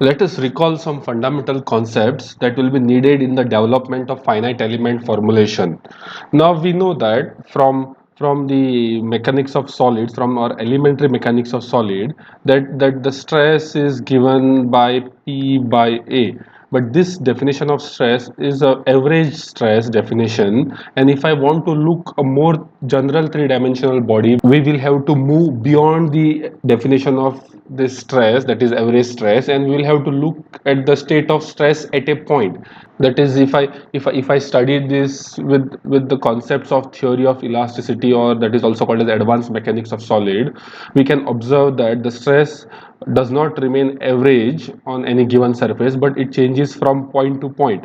Let us recall some fundamental concepts that will be needed in the development of finite element formulation. Now we know that from the mechanics of solids, from our elementary mechanics of solid, that the stress is given by P by A. But this definition of stress is a average stress definition, and if I want to look a more general three-dimensional body, we will have to move beyond the definition of this stress, that is average stress, and we will have to look at the state of stress at a point. That is, if I study this with the concepts of theory of elasticity, or that is also called as advanced mechanics of solid, we can observe that the stress does not remain average on any given surface, but it changes from point to point.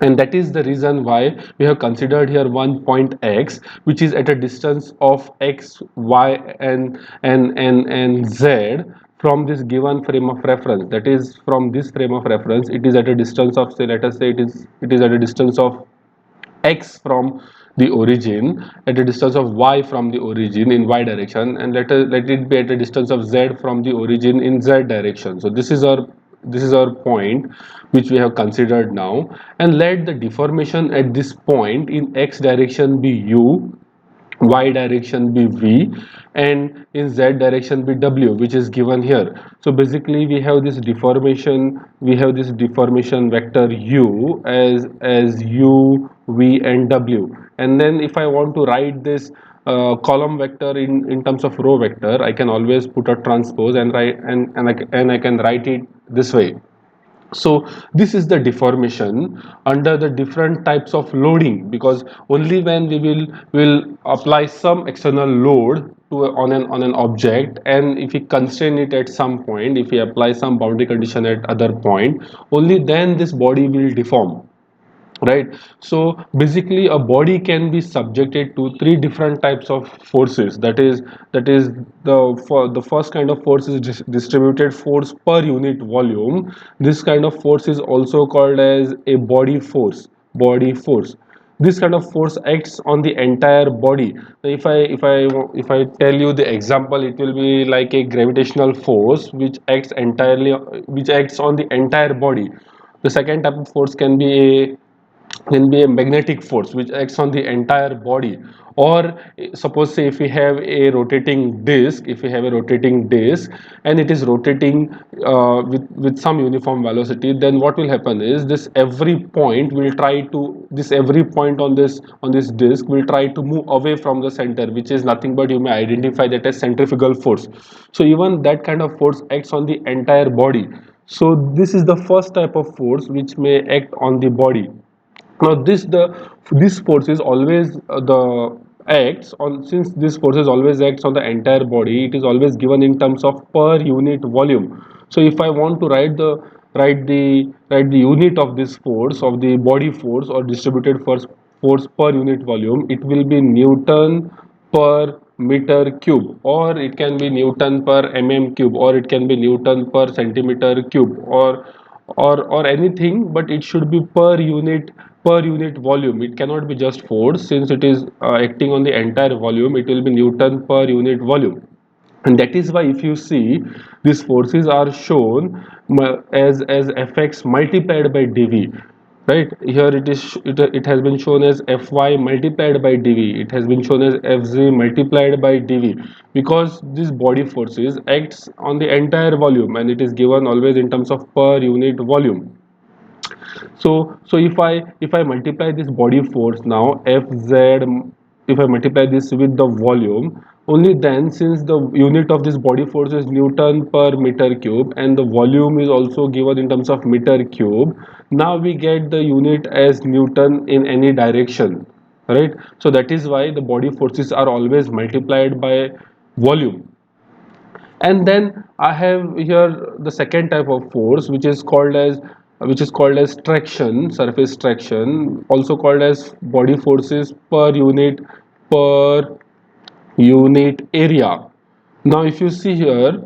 And that is the reason why we have considered here one point x, which is at a distance of x, y, and z from this given frame of reference. That is, from this frame of reference, it is at a distance of, say, let us say it is at a distance of x from the origin, at a distance of y from the origin in y direction, and let it be at a distance of z from the origin in z direction. So this is our point which we have considered now, and let the deformation at this point in x direction be u, y direction be v, and in z direction be w, which is given here. So basically we have this deformation vector u as u, v, and w. And then if I want to write this column vector in terms of row vector, I can always put a transpose and write, and I can write it this way. So this is the deformation under the different types of loading, because only when we will apply some external load on an object, and if we constrain it at some point, if we apply some boundary condition at other point, only then this body will deform, right? So basically a body can be subjected to three different types of forces. That is the first kind of force is distributed force per unit volume. This kind of force is also called as a body force. This kind of force acts on the entire body. If I tell you the example, it will be like a gravitational force which acts on the entire body. The second type of force can be a magnetic force which acts on the entire body. Or suppose, say, if we have a rotating disk and it is rotating with some uniform velocity, then what will happen is this every point on this disk will try to move away from the center, which is nothing but, you may identify that as centrifugal force. So even that kind of force acts on the entire body. So this is the first type of force which may act on the body. Now this force is always the acts on since this force is always acts on the entire body, it is always given in terms of per unit volume. So if I want to write the unit of this force, of the body force or distributed force per unit volume, it will be Newton per meter cube, or it can be Newton per mm cube, or it can be Newton per centimeter cube, or anything, but it should be per unit volume. It cannot be just force, since it is acting on the entire volume. It will be Newton per unit volume. And that is why, if you see, these forces are shown as fx multiplied by dv. Right here, it has been shown as fy multiplied by dv, it has been shown as fz multiplied by dv, because this body forces acts on the entire volume, and it is given always in terms of per unit volume. So if I multiply this body force now, fz, if I multiply this with the volume, only then, since the unit of this body force is Newton per meter cube and the volume is also given in terms of meter cube, now we get the unit as Newton in any direction, right? So that is why the body forces are always multiplied by volume. And then I have here the second type of force, which is called as traction, surface traction, also called as body forces per unit area. Now if you see here,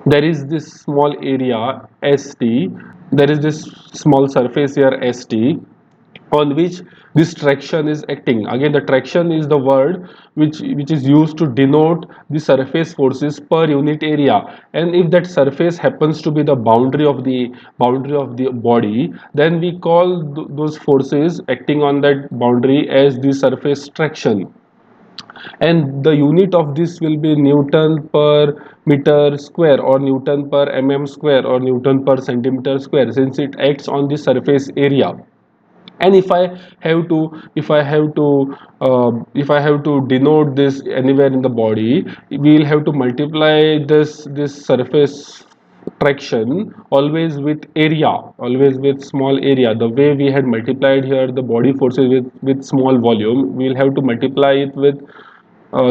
there is this small area st, there is this small surface here st, on which this traction is acting. Again, the traction is the word which is used to denote the surface forces per unit area, and if that surface happens to be the boundary of the body, then we call those forces acting on that boundary as the surface traction, and the unit of this will be Newton per meter square, or Newton per mm square, or Newton per centimeter square, since it acts on the surface area. And if I have to denote this anywhere in the body, we will have to multiply this surface traction always with area, always with small area. The way we had multiplied here the body forces with small volume, we will have to multiply it with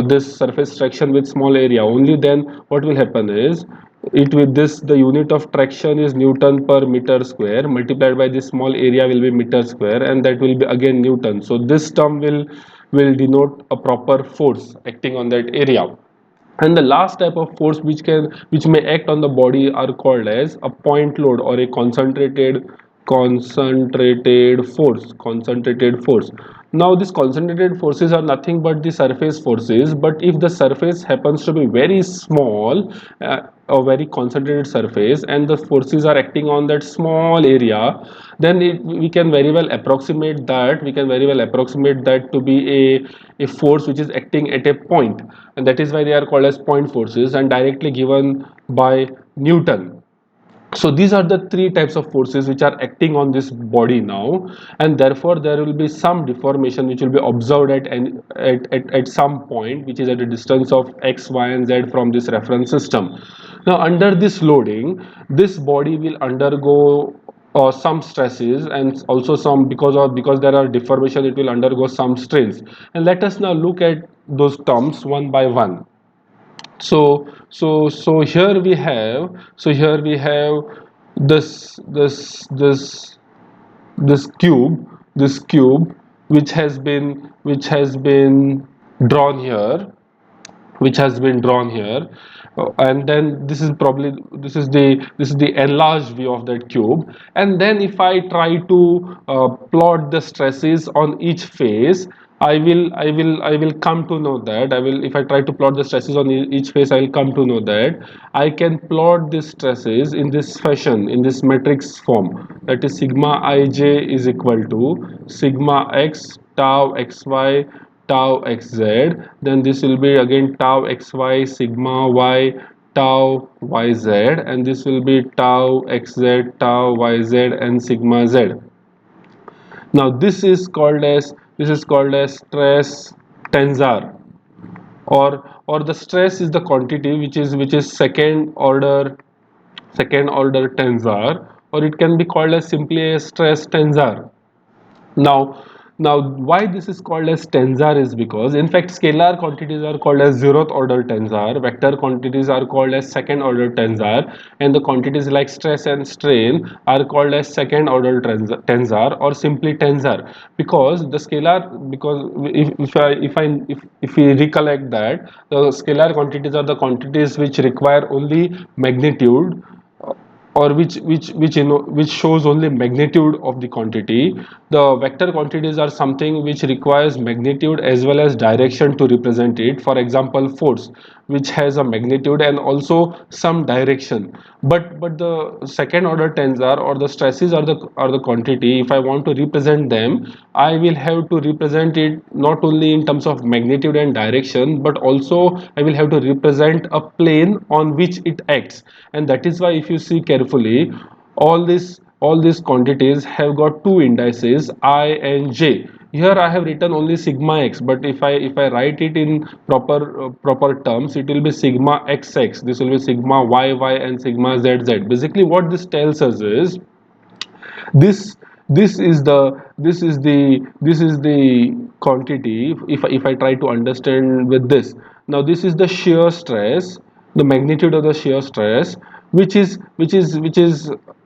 this surface traction with small area. Only then what will happen is, it with this, the unit of traction is Newton per meter square, multiplied by this small area will be meter square, and that will be again Newton. So this term will denote a proper force acting on that area. And the last type of force which may act on the body are called as a point load, or a concentrated force. Now these concentrated forces are nothing but the surface forces, but if the surface happens to be very small, a very concentrated surface, and the forces are acting on that small area, then we can very well approximate that to be a force which is acting at a point, and that is why they are called as point forces and directly given by Newton. So these are the three types of forces which are acting on this body now, and therefore there will be some deformation which will be observed at some point, which is at a distance of x, y, and z from this reference system. Now under this loading, this body will undergo some stresses, and also some, because there are deformation, it will undergo some strains. And let us now look at those terms one by one. So here we have this cube which has been drawn here, and then this is the enlarged view of that cube. And then if I try to plot the stresses on each face, I will come to know that I will if I try to plot the stresses on each face, I will come to know that I can plot these stresses in this fashion, in this matrix form, that is sigma ij is equal to sigma x tau xy tau xz. Then this will be again tau xy sigma y tau yz, and this will be tau xz tau yz and sigma z. Now this is called as stress tensor, or the stress is the quantity which is second order tensor, or it can be called as simply a stress tensor. Now now why this is called as tensor is because, in fact, scalar quantities are called as zeroth order tensor, vector quantities are called as second order tensor, and the quantities like stress and strain are called as second order tensor, or simply tensor. Because the scalar because if we recollect that the scalar quantities are the quantities which require only magnitude, or which shows only magnitude of the quantity. The vector quantities are something which requires magnitude as well as direction to represent it. For example, force, which has a magnitude and also some direction. But the second order tensor, or the stresses, are the quantity. If I want to represent them, I will have to represent it not only in terms of magnitude and direction, but also I will have to represent a plane on which it acts. And that is why, if you see carefully, all these quantities have got two indices, I and j. Here I have written only sigma x, but if I write it in proper terms, it will be sigma xx, this will be sigma yy, and sigma zz. Basically what this tells us is, this this is the quantity. If I try to understand with this, now this is the shear stress, the magnitude of the shear stress, which is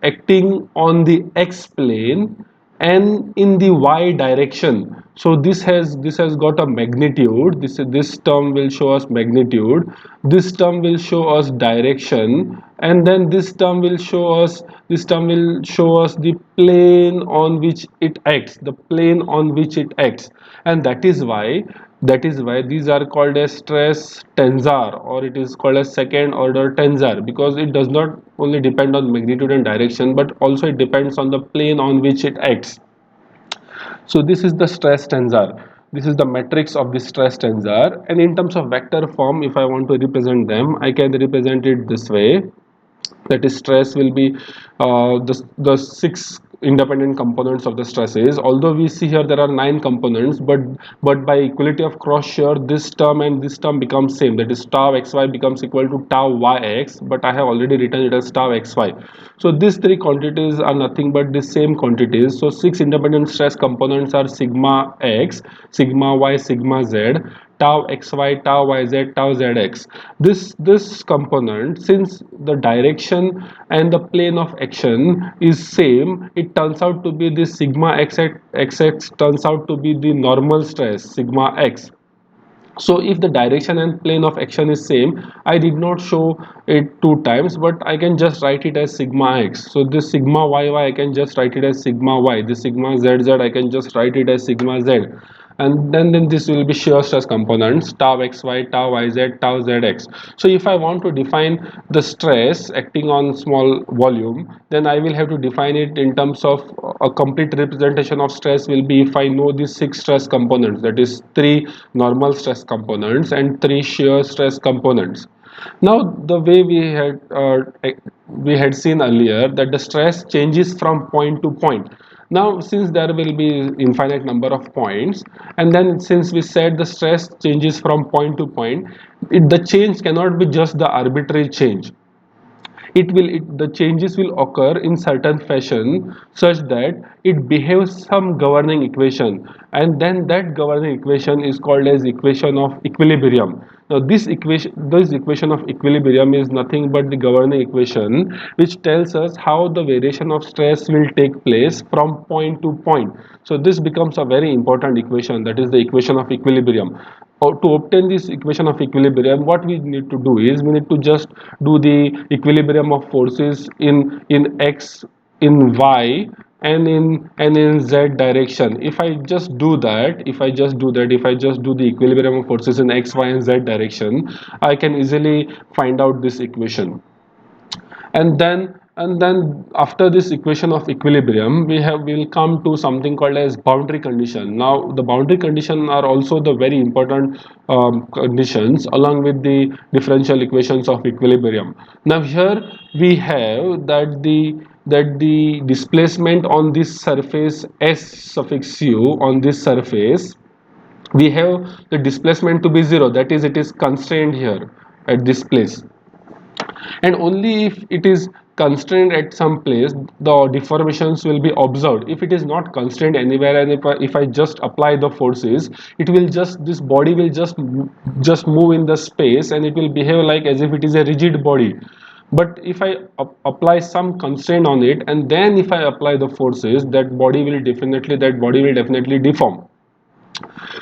acting on the x plane, and in the y direction. So this has got a magnitude. This term will show us magnitude, this term will show us direction, and then this term will show us the plane on which it acts, the plane on which it acts. And that is why these are called as stress tensor, or it is called as second order tensor, because it does not only depend on magnitude and direction, but also it depends on the plane on which it acts. So this is the stress tensor, this is the matrix of the stress tensor. And in terms of vector form, if I want to represent them, I can represent it this way. That is, stress will be the six independent components of the stresses. Although we see here there are nine components, but by equality of cross shear, this term and this term becomes same. That is, tau xy becomes equal to tau yx, but I have already written it as tau xy. So these three quantities are nothing but the same quantities. So six independent stress components are sigma x, sigma y, sigma z, tau xy, tau yz, tau zx. This component, since the direction and the plane of action is same, it turns out to be this sigma xx turns out to be the normal stress sigma x. So if the direction and plane of action is same, I did not show it two times, but I can just write it as sigma x. So this sigma yy, I can just write it as sigma y. This sigma zz, I can just write it as sigma z. And then this will be shear stress components, tau xy, tau yz, tau zx. So if I want to define the stress acting on small volume, then I will have to define it in terms of a complete representation of stress will be if I know these six stress components, that is three normal stress components and three shear stress components. Now the way we had seen earlier that the stress changes from point to point. Now since there will be infinite number of points, and then since we said the stress changes from point to point, the change cannot be just the arbitrary change. The changes will occur in certain fashion such that it behaves some governing equation, and then that governing equation is called as equation of equilibrium. Now this equation of equilibrium is nothing but the governing equation which tells us how the variation of stress will take place from point to point. So this becomes a very important equation, that is the equation of equilibrium. To obtain this equation of equilibrium, what we need to do is we need to just do the equilibrium of forces in x, in y, and in z direction. If I just do that, if I just do the equilibrium of forces in x, y, and z direction, I can easily find out this equation. And then after this equation of equilibrium, we'll come to something called as boundary condition. Now the boundary condition are also the very important conditions along with the differential equations of equilibrium. Now here we have that the displacement on this surface s suffix u, on this surface we have the displacement to be zero, that is, it is constrained here at this place. And only if it is constrained at some place, the deformations will be observed. If it is not constrained anywhere, and if I just apply the forces, this body will just move in the space, and it will behave like as if it is a rigid body. But if I apply some constraint on it, and then if I apply the forces, that body will definitely deform.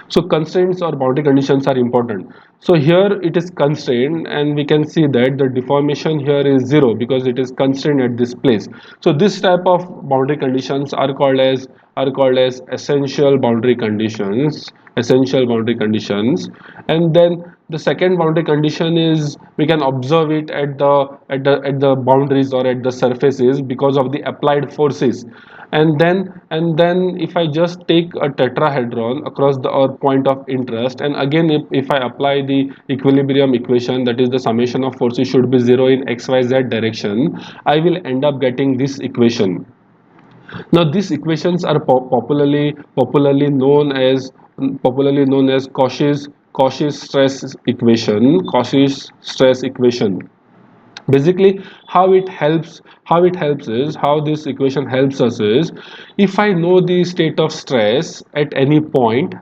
So constraints or boundary conditions are important. So here it is constrained, and we can see that the deformation here is zero because it is constrained at this place. So this type of boundary conditions are called as essential boundary conditions, and then the second boundary condition is we can observe it at the boundaries or at the surfaces because of the applied forces. And then if I just take a tetrahedron across the our point of interest, and again if I apply the equilibrium equation, that is the summation of forces should be zero in xyz direction, I will end up getting this equation. Now these equations are popularly known as Cauchy's stress equation. Basically, how this equation helps us is, if I know the state of stress at any point,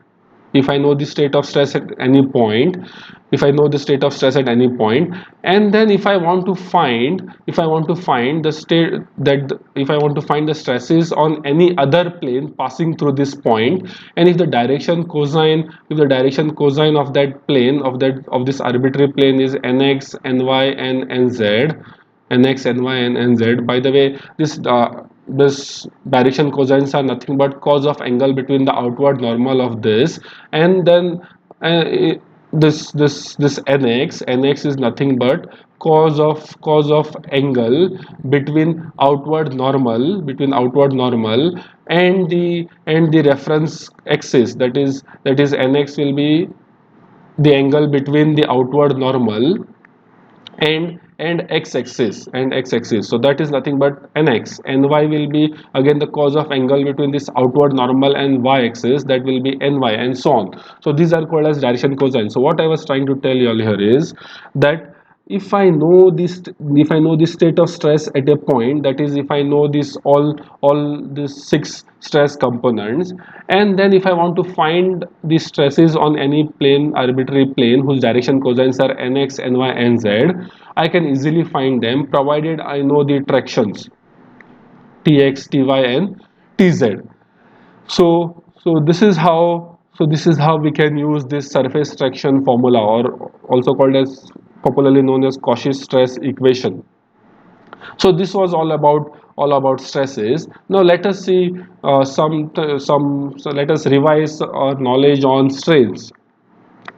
if I know the state of stress at any point, if I know the state of stress at any point, and then if I want to find, if I want to find the state that if I want to find the stresses on any other plane passing through this point, and if the direction cosine, if the direction cosine of that plane, of this arbitrary plane is nx, ny, and nz, nx, ny, and nz. By the way, this direction cosines are nothing but cos of angle between the outward normal of this, and then uh, this nx is nothing but cos of angle between outward normal and the reference axis, that is nx will be the angle between the outward normal and x-axis. So that is nothing but nx. Ny will be again the cos of angle between this outward normal and y-axis, that will be ny, and so on. So these are called as direction cosine. So what I was trying to tell you all here is that if I know the state of stress at a point, that is if I know this all these six stress components, and then if I want to find the stresses on any plane, arbitrary plane, whose direction cosines are nx, ny, and z, I can easily find them provided I know the tractions tx, ty, and tz. So this is how we can use this surface traction formula, or also called as popularly known as Cauchy stress equation. So this was all about stresses. Now let us see so let us revise our knowledge on strains.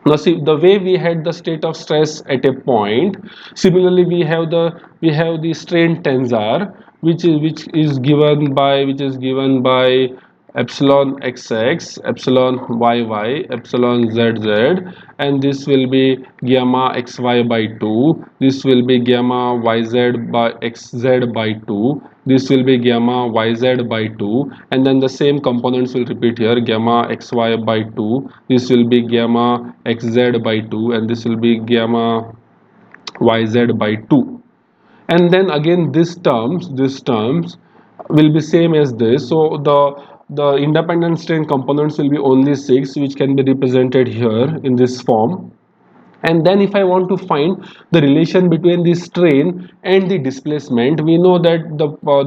Now see, the way we had the state of stress at a point, similarly we have the strain tensor, which is given by epsilon xx, epsilon yy, epsilon zz, and this will be gamma xy by 2, this will be gamma yz by xz by 2, this will be gamma yz by 2, and then the same components will repeat here, gamma xy by 2, this will be gamma xz by 2, and this will be gamma yz by 2. And then again these terms will be same as this. So the independent strain components will be only 6, which can be represented here in this form. And then if I want to find the relation between the strain and the displacement, we know that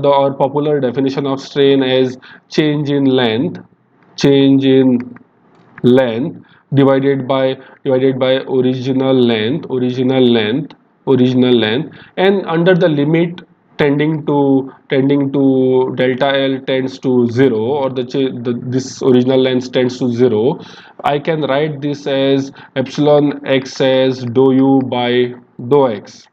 our popular definition of strain is change in length, change in length divided by original length, and under the limit tending to delta L tends to 0, or this original length tends to 0, I can write this as epsilon x as dou u by dou x,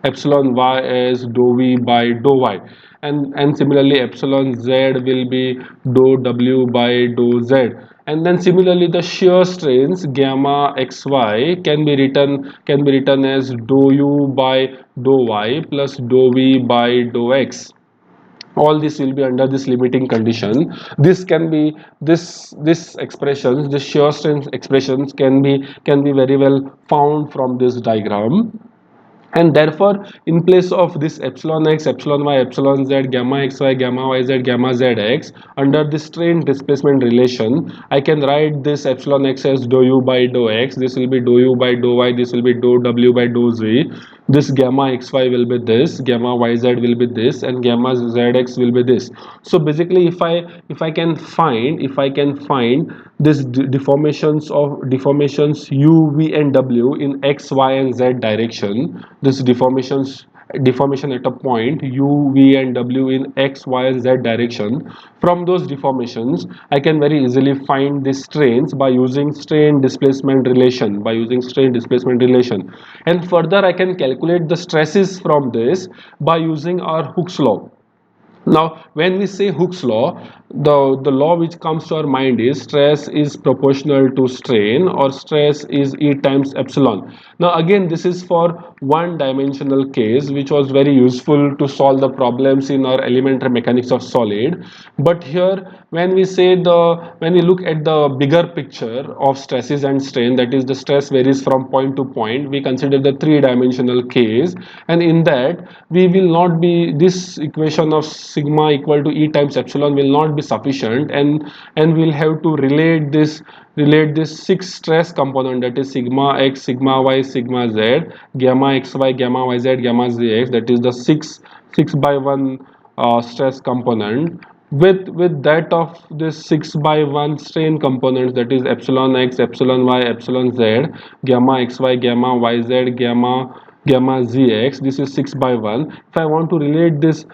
epsilon y as dou v by dou y, and similarly epsilon z will be dou w by dou z. And then similarly the shear strains gamma xy can be written as dou u by dou y plus dou v by dou x. All this will be under this limiting condition. This can be this expressions, the shear strength expressions can be very well found from this diagram. And therefore in place of this epsilon x, epsilon y, epsilon z, gamma xy, gamma yz, gamma zx, under this strain displacement relation, I can write this epsilon x as dou u by dou x, this will be dou u by dou y, this will be dou w by dou z, this gamma xy will be this, gamma yz will be this, and gamma zx will be this. So basically if I can find this deformations u, v, and w in x, y, and z direction, this deformation at a point u, v, and w in x, y, and z direction, from those deformations I can very easily find the strains by using strain displacement relation, and further I can calculate the stresses from this by using our Hooke's law. Now when we say Hooke's law, the law which comes to our mind is stress is proportional to strain, or stress is E times epsilon. Now again this is for one dimensional case, which was very useful to solve the problems in our elementary mechanics of solid. But here when we look at the bigger picture of stresses and strain, that is the stress varies from point to point, we consider the three-dimensional case, and in that we will not be this equation of sigma equal to E times epsilon will not be sufficient, and we'll have to relate this 6 stress component, that is sigma x, sigma y, sigma z, gamma xy, gamma yz, gamma zx, that is the 6 by 1 stress component, with that of this 6 by 1 strain components, that is epsilon x, epsilon y, epsilon z, gamma xy, gamma yz, gamma zx. This is 6 by 1. If I want to relate this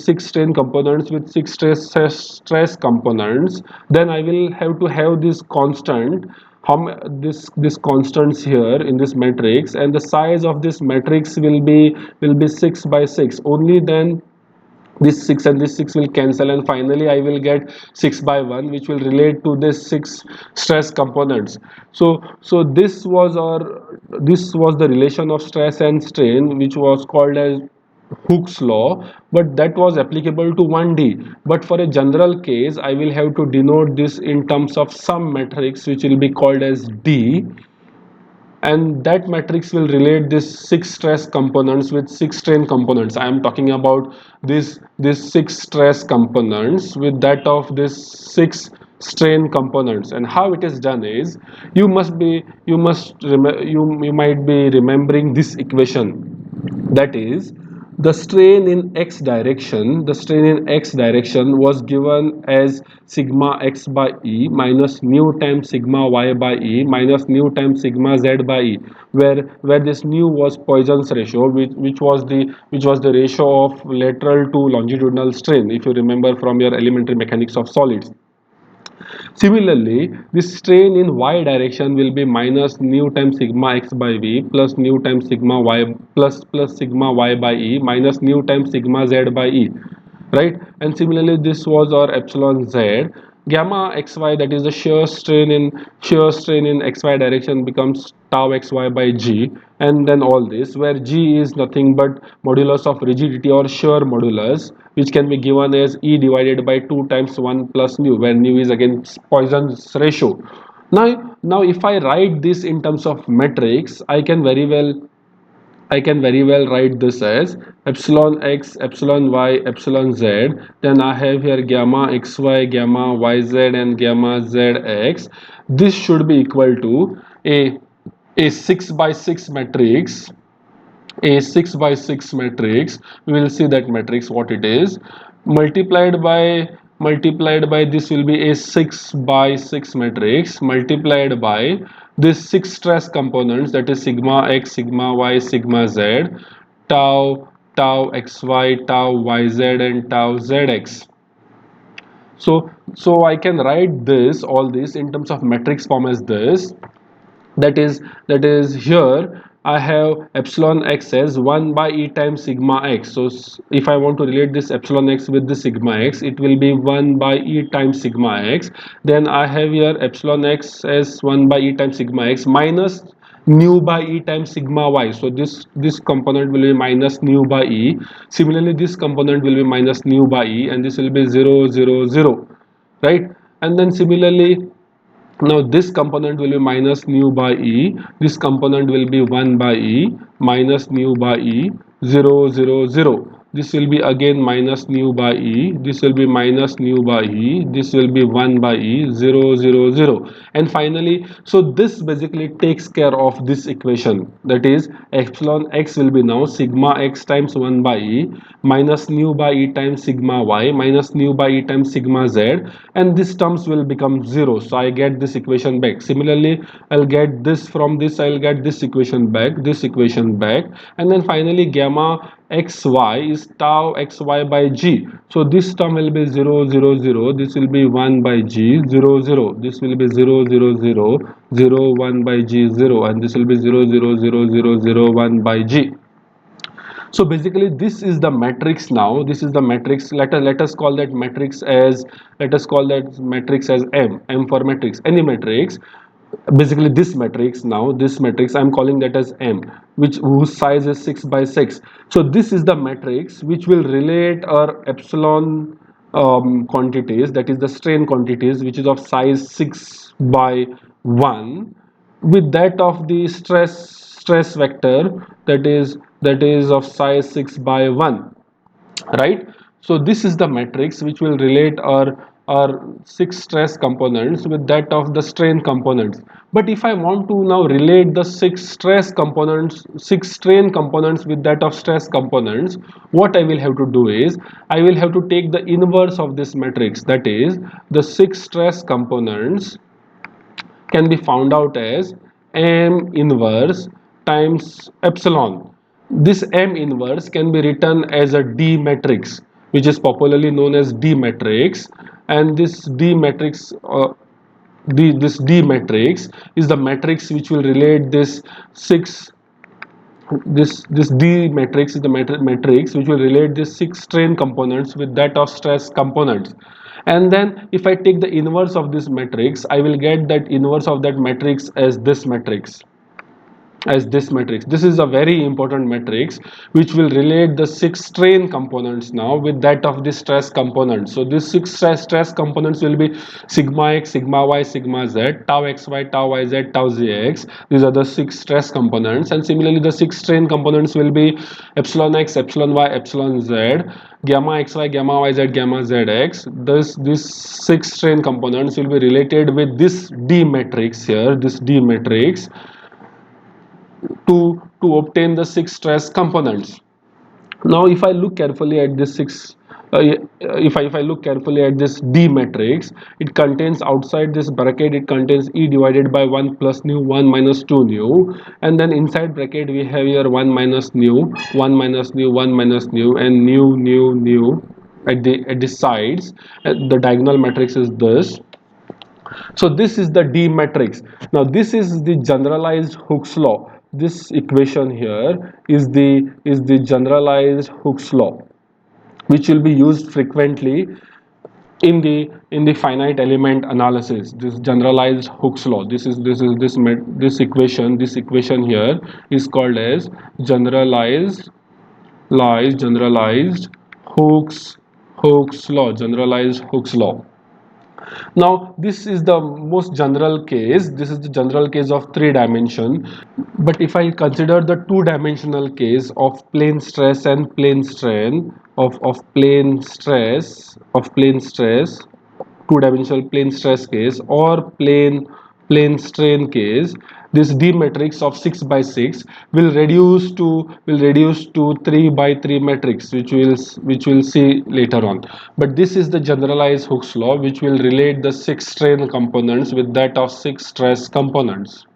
6 strain components with 6 stress components, then I will have to have this constant, this constants here in this matrix, and the size of this matrix will be 6 by 6. Only then this 6 and this 6 will cancel, and finally I will get 6 by 1, which will relate to this 6 stress components. So this was the relation of stress and strain, which was called as Hooke's law, but that was applicable to 1D. But for a general case, I will have to denote this in terms of some matrix, which will be called as D, and that matrix will relate this 6 stress components with 6 strain components. I am talking about this 6 stress components with that of this 6 strain components. And how it is done is, you might be remembering this equation, that is, the strain in x direction was given as sigma x by E minus nu times sigma y by E minus nu times sigma z by E, where this nu was Poisson's ratio, which was the ratio of lateral to longitudinal strain, if you remember from your elementary mechanics of solids. Similarly, this strain in y direction will be minus nu times sigma x by v plus nu times sigma y plus sigma y by E minus nu times sigma z by E, right? And similarly, this was our epsilon z. Gamma xy, that is the shear strain in xy direction, becomes tau xy by g, and then all this, where g is nothing but modulus of rigidity or shear modulus, which can be given as E divided by 2 times 1 plus nu, where nu is again Poisson's ratio. Now if I write this in terms of metrics, I can very well write this as epsilon x, epsilon y, epsilon z. Then I have here gamma xy, gamma yz, and gamma zx. This should be equal to a 6 by 6 matrix. A 6 by 6 matrix. We will see that matrix what it is. Multiplied by this will be a 6 by 6 matrix, multiplied by this 6 stress components, that is sigma x, sigma y, sigma z, tau xy, tau yz, and tau zx. So I can write all this in terms of matrix form as this. That is here I have epsilon x as 1 by E times sigma x. So if I want to relate this epsilon x with the sigma x, it will be 1 by E times sigma x. Then I have here epsilon x as 1 by E times sigma x minus nu by E times sigma y. So this component will be minus nu by E. Similarly, this component will be minus nu by E, and this will be 0 0 0, right? And then similarly, now this component will be minus nu by E, this component will be 1 by E minus nu by E, 0 0 0. This will be again minus nu by E, this will be minus nu by E, this will be 1 by E, 0 0 0. And finally, so this basically takes care of this equation, that is epsilon x will be now sigma x times 1 by E minus nu by E times sigma y minus nu by E times sigma z, and this terms will become 0. So I get this equation back. Similarly, I'll get this from this, I'll get this equation back, and then finally gamma xy is tau xy by g. So this term will be 0 0 0, this will be 1 by g, 0 0, this will be 0 0 0 0 1 by g 0, and this will be 0 0 0 0 0 1 by g. So basically this is the matrix. Now this is the matrix. Let us call that matrix as m for matrix, any matrix. Basically this matrix, now this matrix I'm calling that as m, whose size is 6 by 6. So this is the matrix which will relate our epsilon quantities, that is the strain quantities, which is of size 6 by 1, with that of the stress vector, that is of size 6 by 1, right? So this is the matrix which will relate our six stress components with that of the strain components. But if I want to now relate the six strain components with that of stress components, what I will have to do is I will have to take the inverse of this matrix, that is the six stress components can be found out as M inverse times epsilon. This M inverse can be written as a D matrix, which is popularly known as D matrix, and this D matrix is the matrix which will relate six this D matrix is the matrix which will relate these six strain components with that of stress components. And then if I take the inverse of this matrix, I will get that inverse of that matrix as this matrix. This is a very important matrix which will relate the six strain components now with that of the stress components. So these six stress components will be sigma x, sigma y, sigma z, tau xy, tau yz, tau zx. These are the six stress components, and similarly the six strain components will be epsilon x, epsilon y, epsilon z, gamma xy, gamma yz, gamma zx. These six strain components will be related with this D matrix here, this D matrix, to obtain the six stress components. Now if I look carefully at this if I look carefully at this D matrix, it contains, outside this bracket it contains E divided by 1 plus nu, 1 minus 2 nu, and then inside bracket we have here 1 minus nu, 1 minus nu, 1 minus nu, and nu at the sides. The diagonal matrix is this. So this is the D matrix. Now this is the generalized Hooke's law. This equation here is the generalized Hooke's law, which will be used frequently in the finite element analysis. This generalized Hooke's law. This equation here is called as generalized Hooke's law. Generalized Hooke's law. Now this is the most general case. This is the general case of three dimension. But if I consider the two-dimensional case of plane stress and plane strain, of plane stress, two-dimensional plane stress case, or plane strain case, this D matrix of 6 by 6 will reduce to 3 by 3 matrix, which we'll see later on. But this is the generalized Hooke's law, which will relate the six strain components with that of six stress components.